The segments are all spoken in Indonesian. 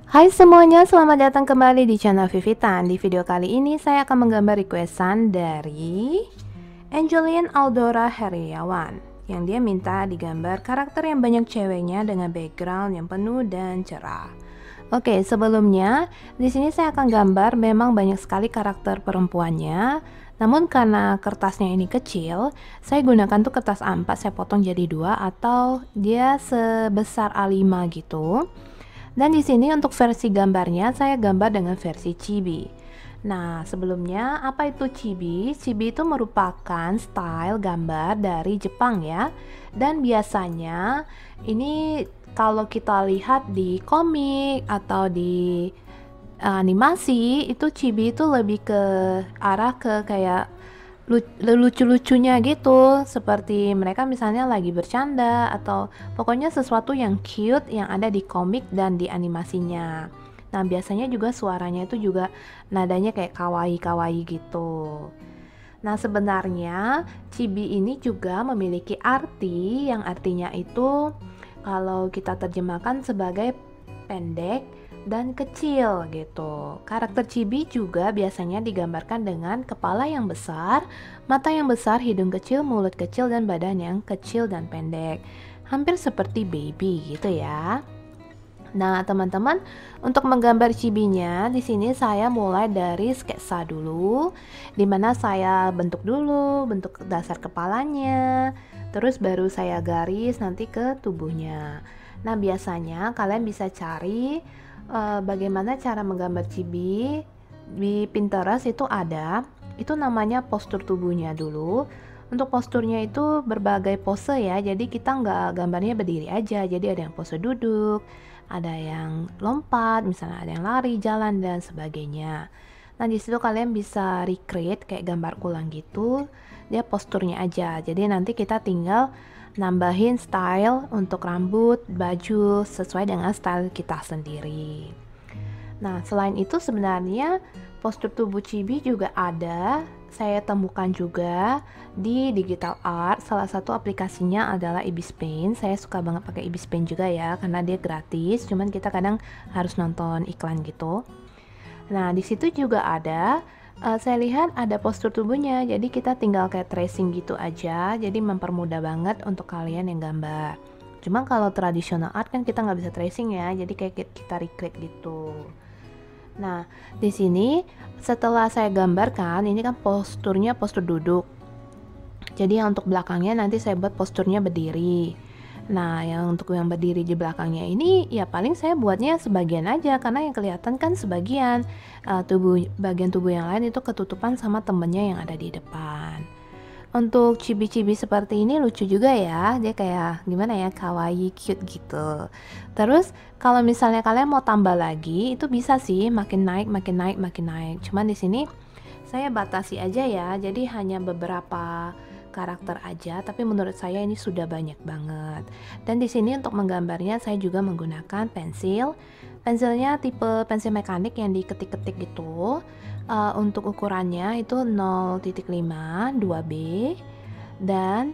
Hai semuanya, selamat datang kembali di channel Vivitan. Di video kali ini saya akan menggambar requestan dari Angelin Aldora Heriawan yang dia minta digambar karakter yang banyak ceweknya dengan background yang penuh dan cerah. Oke, sebelumnya di sini saya akan gambar memang banyak sekali karakter perempuannya. Namun karena kertasnya ini kecil, saya gunakan tuh kertas A4, saya potong jadi dua atau dia sebesar A5 gitu. Dan di sini untuk versi gambarnya saya gambar dengan versi chibi. Nah, sebelumnya apa itu chibi? Chibi itu merupakan style gambar dari Jepang ya. Dan biasanya ini kalau kita lihat di komik atau di animasi itu chibi itu lebih ke arah ke kayak lucu-lucunya gitu, seperti mereka misalnya lagi bercanda atau pokoknya sesuatu yang cute yang ada di komik dan di animasinya. Nah, biasanya juga suaranya itu juga nadanya kayak kawaii-kawaii gitu. Nah, sebenarnya chibi ini juga memiliki arti yang artinya itu kalau kita terjemahkan sebagai pendek dan kecil gitu. Karakter chibi juga biasanya digambarkan dengan kepala yang besar, mata yang besar, hidung kecil, mulut kecil, dan badan yang kecil dan pendek. Hampir seperti baby gitu ya. Nah, teman-teman, untuk menggambar cibinya, di sini saya mulai dari sketsa dulu, dimana saya bentuk dulu bentuk dasar kepalanya, terus baru saya garis nanti ke tubuhnya. Nah, biasanya kalian bisa cari bagaimana cara menggambar cibi di Pinterest itu namanya postur tubuhnya dulu. Untuk posturnya itu berbagai pose ya, jadi kita nggak gambarnya berdiri aja, jadi ada yang pose duduk, ada yang lompat, misalnya ada yang lari, jalan, dan sebagainya. Nah, disitu kalian bisa recreate kayak gambar ulang gitu, dia posturnya aja, jadi nanti kita tinggal nambahin style untuk rambut, baju sesuai dengan style kita sendiri. Nah, selain itu sebenarnya postur tubuh chibi juga ada. Saya temukan juga di digital art. Salah satu aplikasinya adalah Ibis Paint. Saya suka banget pakai Ibis Paint juga ya, karena dia gratis. Cuman kita kadang harus nonton iklan gitu. Nah, di situ juga ada. Saya lihat ada postur tubuhnya. Jadi kita tinggal kayak tracing gitu aja. Jadi mempermudah banget untuk kalian yang gambar. Cuma kalau tradisional art kan kita nggak bisa tracing ya. Jadi kayak kita recreate gitu. Nah, di sini setelah saya gambarkan, ini kan posturnya postur duduk. Jadi yang untuk belakangnya nanti saya buat posturnya berdiri. Nah, yang untuk yang berdiri di belakangnya ini ya paling saya buatnya sebagian aja karena yang kelihatan kan sebagian bagian tubuh yang lain itu ketutupan sama temennya yang ada di depan. Untuk cibi-cibi seperti ini lucu juga ya, dia kayak gimana ya, kawaii, cute gitu. Terus kalau misalnya kalian mau tambah lagi, itu bisa sih makin naik, makin naik, makin naik. Cuman di sini saya batasi aja ya, jadi hanya beberapa karakter aja, tapi menurut saya ini sudah banyak banget. Dan di sini untuk menggambarnya saya juga menggunakan pensil. Pensilnya tipe pensil mekanik yang diketik-ketik gitu. Untuk ukurannya itu 0,5 2B dan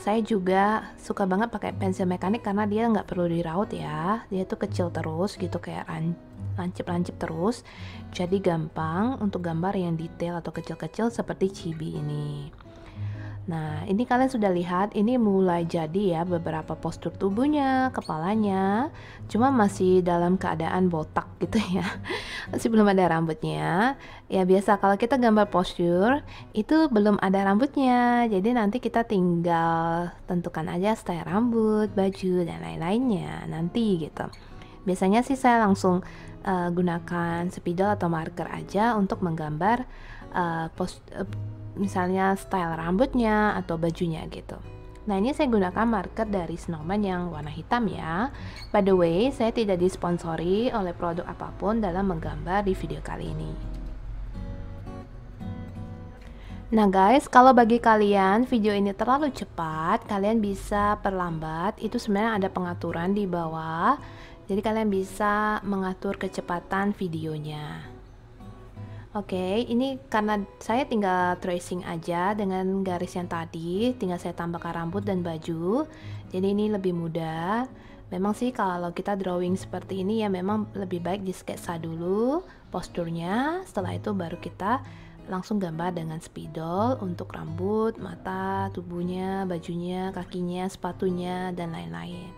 saya juga suka banget pakai pensil mekanik karena dia nggak perlu diraut ya, dia tuh kecil terus gitu kayak lancip-lancip terus, jadi gampang untuk gambar yang detail atau kecil-kecil seperti chibi ini. Nah, ini kalian sudah lihat, ini mulai jadi ya beberapa postur tubuhnya, kepalanya, cuma masih dalam keadaan botak gitu ya. Masih belum ada rambutnya. Ya biasa kalau kita gambar postur, itu belum ada rambutnya. Jadi nanti kita tinggal tentukan aja style rambut, baju, dan lain-lainnya nanti gitu. Biasanya sih saya langsung gunakan spidol atau marker aja untuk menggambar misalnya style rambutnya atau bajunya gitu. Nah, ini saya gunakan marker dari Snowman yang warna hitam ya. By the way, saya tidak disponsori oleh produk apapun dalam menggambar di video kali ini. Nah guys, kalau bagi kalian video ini terlalu cepat, kalian bisa perlambat. Itu sebenarnya ada pengaturan di bawah. Jadi kalian bisa mengatur kecepatan videonya. Oke, ini karena saya tinggal tracing aja dengan garis yang tadi, tinggal saya tambahkan rambut dan baju. Jadi ini lebih mudah. Memang sih kalau kita drawing seperti ini ya memang lebih baik di sketsa dulu posturnya, setelah itu baru kita langsung gambar dengan spidol untuk rambut, mata, tubuhnya, bajunya, kakinya, sepatunya, dan lain-lain.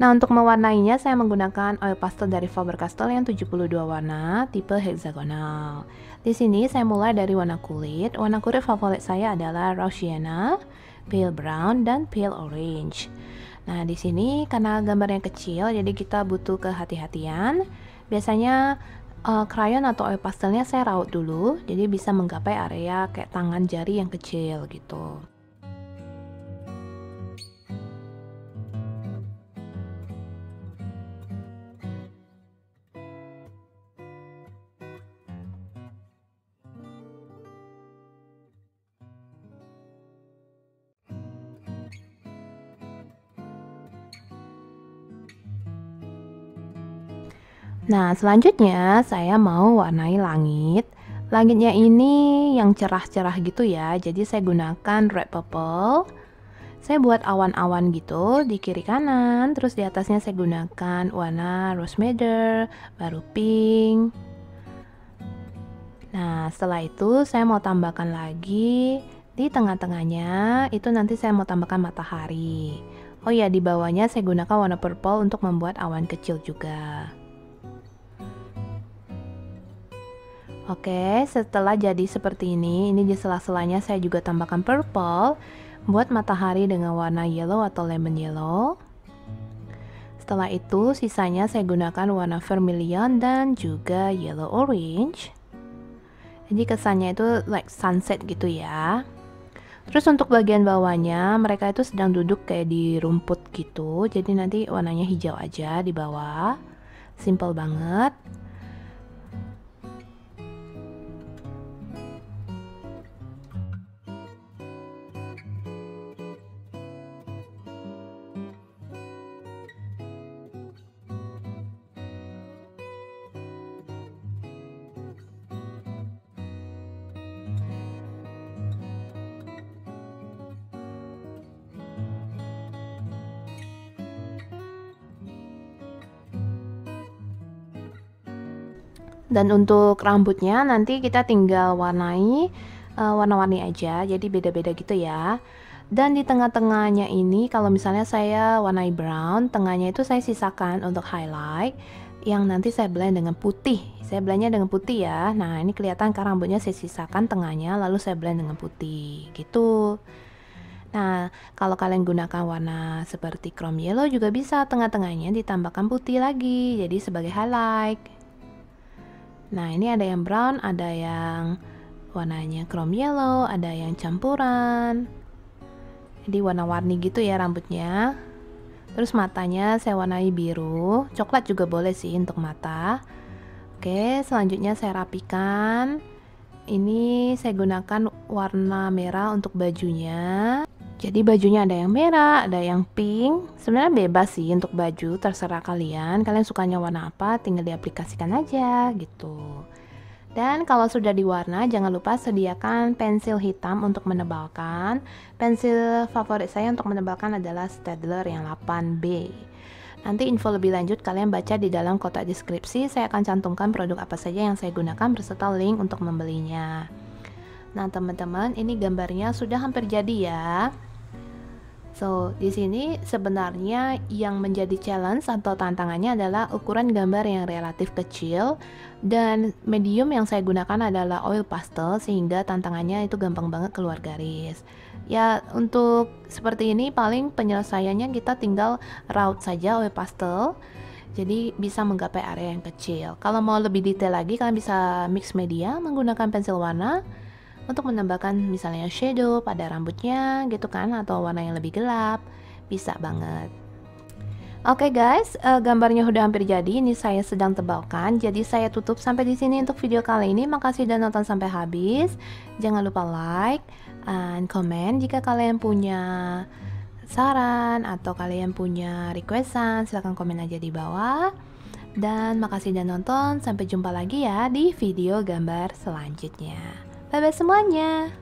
Nah, untuk mewarnainya saya menggunakan oil pastel dari Faber-Castell yang 72 warna, tipe hexagonal. Di sini saya mulai dari warna kulit. Warna kulit favorit saya adalah raw sienna, pale brown, dan pale orange. Nah, di sini karena gambarnya kecil, jadi kita butuh kehati-hatian. Biasanya crayon atau oil pastelnya saya raut dulu, jadi bisa menggapai area kayak tangan jari yang kecil gitu. Nah, selanjutnya saya mau warnai langit. Langitnya ini yang cerah-cerah gitu ya, jadi saya gunakan red purple. Saya buat awan-awan gitu di kiri kanan, terus di atasnya saya gunakan warna rose madder, baru pink. Nah, setelah itu saya mau tambahkan lagi di tengah-tengahnya, itu nanti saya mau tambahkan matahari. Oh ya, di bawahnya saya gunakan warna purple untuk membuat awan kecil juga. Oke, setelah jadi seperti ini di sela-selanya saya juga tambahkan purple buat matahari dengan warna yellow atau lemon yellow. Setelah itu sisanya saya gunakan warna vermilion dan juga yellow orange. Jadi kesannya itu like sunset gitu ya. Terus untuk bagian bawahnya mereka itu sedang duduk kayak di rumput gitu. Jadi nanti warnanya hijau aja di bawah. Simple banget. Dan untuk rambutnya nanti kita tinggal warnai warna-warni aja, jadi beda-beda gitu ya. Dan di tengah-tengahnya ini kalau misalnya saya warnai brown, tengahnya itu saya sisakan untuk highlight yang nanti saya blend dengan putih. Saya blendnya dengan putih ya. Nah, ini kelihatan kan rambutnya saya sisakan tengahnya lalu saya blend dengan putih gitu. Nah, kalau kalian gunakan warna seperti chrome yellow juga bisa, tengah-tengahnya ditambahkan putih lagi jadi sebagai highlight. Nah, ini ada yang brown, ada yang warnanya chrome yellow, ada yang campuran. Jadi warna-warni gitu ya rambutnya. Terus matanya saya warnai biru, coklat juga boleh sih untuk mata. Oke, selanjutnya saya rapikan. Ini saya gunakan warna merah untuk bajunya. Jadi bajunya ada yang merah, ada yang pink. Sebenarnya bebas sih untuk baju, terserah kalian. Kalian sukanya warna apa, tinggal diaplikasikan aja gitu. Dan kalau sudah diwarna, jangan lupa sediakan pensil hitam untuk menebalkan. Pensil favorit saya untuk menebalkan adalah Staedtler yang 8B. Nanti info lebih lanjut kalian baca di dalam kotak deskripsi. Saya akan cantumkan produk apa saja yang saya gunakan beserta link untuk membelinya. Nah, teman-teman, ini gambarnya sudah hampir jadi ya. So, di sini sebenarnya yang menjadi challenge atau tantangannya adalah ukuran gambar yang relatif kecil dan medium yang saya gunakan adalah oil pastel sehingga tantangannya itu gampang banget keluar garis. Ya, untuk seperti ini paling penyelesaiannya kita tinggal raut saja oil pastel. Jadi bisa menggapai area yang kecil. Kalau mau lebih detail lagi kalian bisa mix media menggunakan pensil warna untuk menambahkan misalnya shadow pada rambutnya gitu kan, atau warna yang lebih gelap, bisa banget. Oke guys, gambarnya udah hampir jadi. Ini saya sedang tebalkan. Jadi saya tutup sampai di sini untuk video kali ini. Makasih udah nonton sampai habis. Jangan lupa like dan komen jika kalian punya saran atau kalian punya requestan, silahkan komen aja di bawah. Dan makasih udah nonton. Sampai jumpa lagi ya di video gambar selanjutnya. Bye bye semuanya.